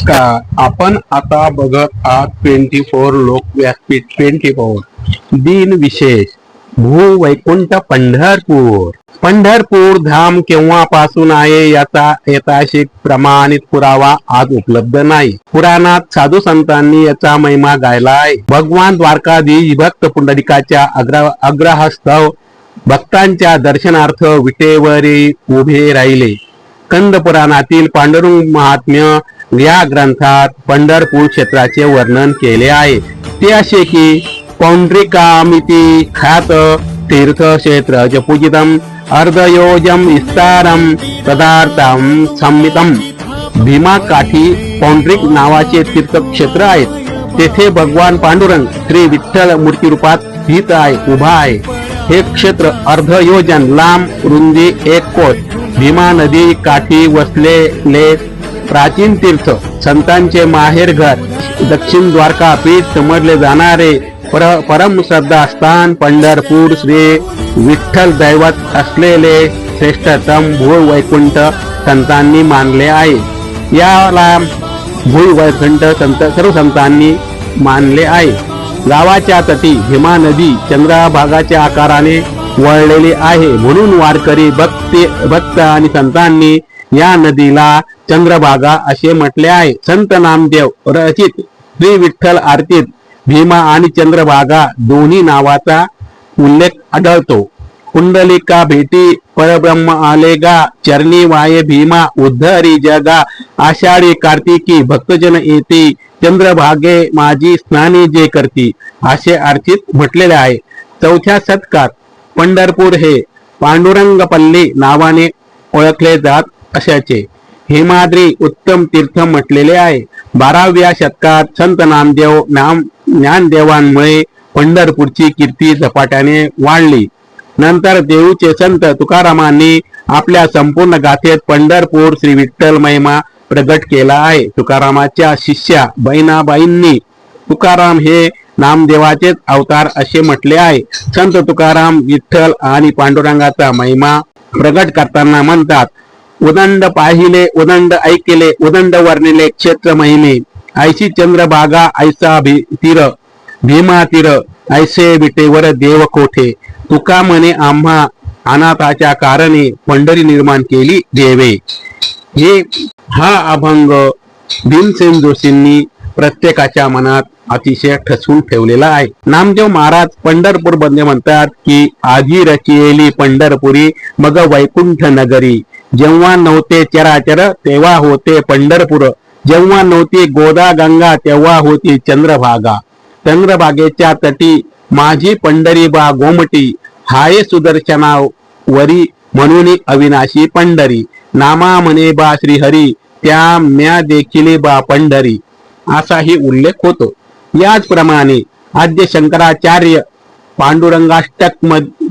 नमस्कार. आपण आता बघत आहात 24 लोक व्यासपीठ 24 दिन विशेष भूवैकुंठ पंढरपूर. पंढरपूर धाम केव्हापासून आहे याचा ऐतिहासिक प्रमाणित पुरावा आज उपलब्ध नाही. पुराणात साधू संतांनी याचा महिमा गायला आहे. भगवान द्वारकाधीश भक्त पुंडलिकाच्या आग्रहास्तव भक्तांच्या दर्शनार्थ विटेवरी उभे राहिले. कंद पुराणातील पांडुरंग महात्म्य या ग्रंथात पंढरपूर क्षेत्राचे वर्णन केले आहे. ते असे की पौंड्रिकामिती ख्यात तीर्थक्षेत्र पूजितम अर्धयोजम विस्तारम पदार्थम संमितम. भीमाकाठी पौंड्रिक नावाचे तीर्थक्षेत्र आहेत. तेथे भगवान पांडुरंग श्री विठ्ठल मूर्ती रूपात स्थित आहे, उभा आहे. हे क्षेत्र अर्धयोजन लांब, रुंदी 1 कोस, भीमा नदी काठी वसलेले प्राचीन तीर्थ, संतांचे माहेरघर, दक्षिण द्वारका पीठ समजले जाणारे परम श्रद्धा स्थान पंढरपूर श्री विठ्ठल दैवत असलेले श्रेष्ठतम भूवैकुंठ संतांनी मानले आहे. याला भूवैकुंठ सर्व संतांनी मानले आहे. गावाच्या तटी भीमा नदी चंद्रभागाच्या आकाराने वळलेली आहे, म्हणून वारकरी भक्त आणि संतांनी या नदीला चंद्रभागा असे म्हटले आहे. संत नामदेव रचित श्री विठ्ठल आरतीत भीमा आणि चंद्रभागा दोन्ही नावाचा उल्लेख आढळतो. कुंडलिका भेटी परब्रह्म आलेगा, चरणी वाये भीमा उद्धरी जगा, आषाढी कार्तिकी भक्तजन येती, चंद्रभागे माझी स्नानी जे करती, असे आरतीत म्हटलेले आहे. 4थ्या शतकात पंढरपूर हे पांडुरंगपल्ली नावाने ओळखले जात असायचे. हेमाद्री उत्तम तीर्थ म्हटलेले आहे. 12व्या शतकात संत नामदेव ज्ञानदेवांमुळे पंढरपूरची कीर्ती झपाट्याने वाढली. नंतर देऊचे संत तुकारामांनी आपल्या संपूर्ण गाथेत पंढरपूर श्री विठ्ठल महिमा प्रगट केला आहे. तुकारामाच्या शिष्या बहिणाबाईंनी तुकाराम हे नामदेवाचेच अवतार असे म्हटले आहे. संत तुकाराम विठ्ठल आणि पांडुरंगाचा महिमा प्रगट करताना म्हणतात, उदंड पाहिले उदंड ऐकले उदंड वर्णिले क्षेत्र महिमे, ऐशी चंद्रभागा ऐसा तीर भीमा तीर, ऐसे विटेवर देव कोठे, तुका म्हणे आम्हा अनाथाच्या कारणे पंढरी निर्माण केली देवे. हा अभंग भीमसेन जोशींनी प्रत्येकाच्या मनात अतिशय ठसवून ठेवलेला आहे. नामदेव महाराज पंढरपूर बंदे म्हणतात की आधी रचिलेली पंढरपुरी मग वैकुंठ नगरी, जेव्हा नव्हते चराचर तेव्हा होते पंढरपूर, जेव्हा नव्हती गोदा गंगा तेव्हा होती चंद्रभागा, चंद्रभागेच्या तटी माझी पंढरी बा गोमटी, हाय सुदर्शना वरी म्हणून अविनाशी पंढरी, नामा म्हणे बा श्रीहरी त्या म्या देखिले बा पंढरी, असाही उल्लेख होतो. याचप्रमाणे आद्य शंकराचार्य पांडुरंगाष्टक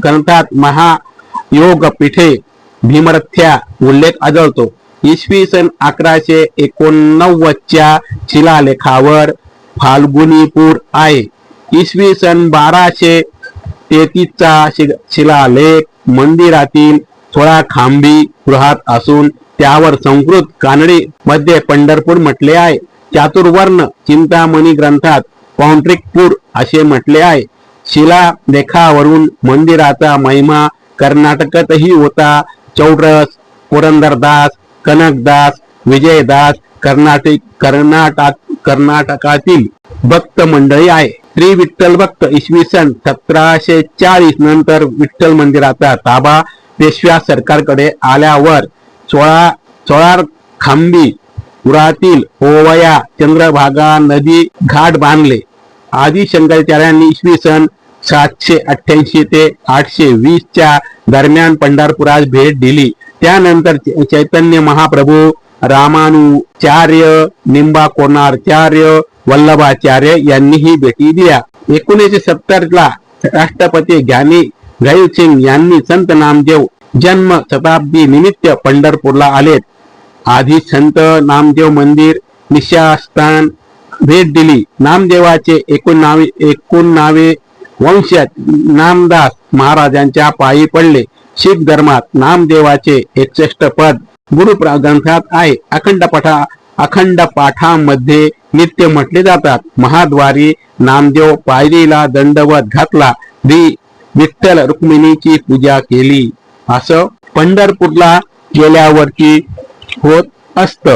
ग्रंथात महायोग पीठे भीमरथ्या उल्लेख आढळतो. इसवी सन 1189च्या शिलालेखावर फाल्गुनीपूर आहे. इसवी सन 1233चा शिलालेख मंदिरातील 16 खांबी गृहात असून त्यावर संस्कृत कानडी मध्ये पंढरपूर म्हटले आहे. चातुर्वर्ण चिंतामणी ग्रंथात पौंड्रिकपूर असे म्हटले आहे. शिलालेखावरून मंदिराचा महिमा कर्नाटकातही होता. चौडरस, पुरंदरदास, कनकदास, विजयदास कर्नाटकातील भक्त मंडळी आहे. श्री विठ्ठल भक्त इसवी सन 1740 नंतर विठ्ठल मंदिराचा ताबा पेशव्या सरकारकडे आल्यावर 16 खांबी पुरातील ओवया चंद्रभागा नदी घाट बांधले. आदि शंकराचार्यांनी इसवी सन 788 ते 820च्या दरम्यान पंढरपुरास भेट दिली. त्यानंतर चैतन्य महाप्रभू, रामानुचार्य, निंबाकोणाचार्य, वल्लभाचार्य यांनीही भेटी दिल्या. 1970ला राष्ट्रपती ज्ञानी गैलसिंग यांनी संत नामदेव जन्म शताब्दी निमित्त पंढरपूरला आलेत. आधी संत नामदेव मंदिर निशास्थान भेट दिली. नामदेवाचे एकूण नावे वंशज नामदास महाराजांच्या पायी पडले. शीख धर्मात नामदेवाचे 61 पद गुरु ग्रंथात आहे. अखंड अखंड पाठांमध्ये नित्य म्हटले जातात. महाद्वारी नामदेव पायरीला दंडवत घातला, विठ्ठल रुक्मिणीची पूजा केली. असं पंढरपूरला गेल्यावरती होत असतं.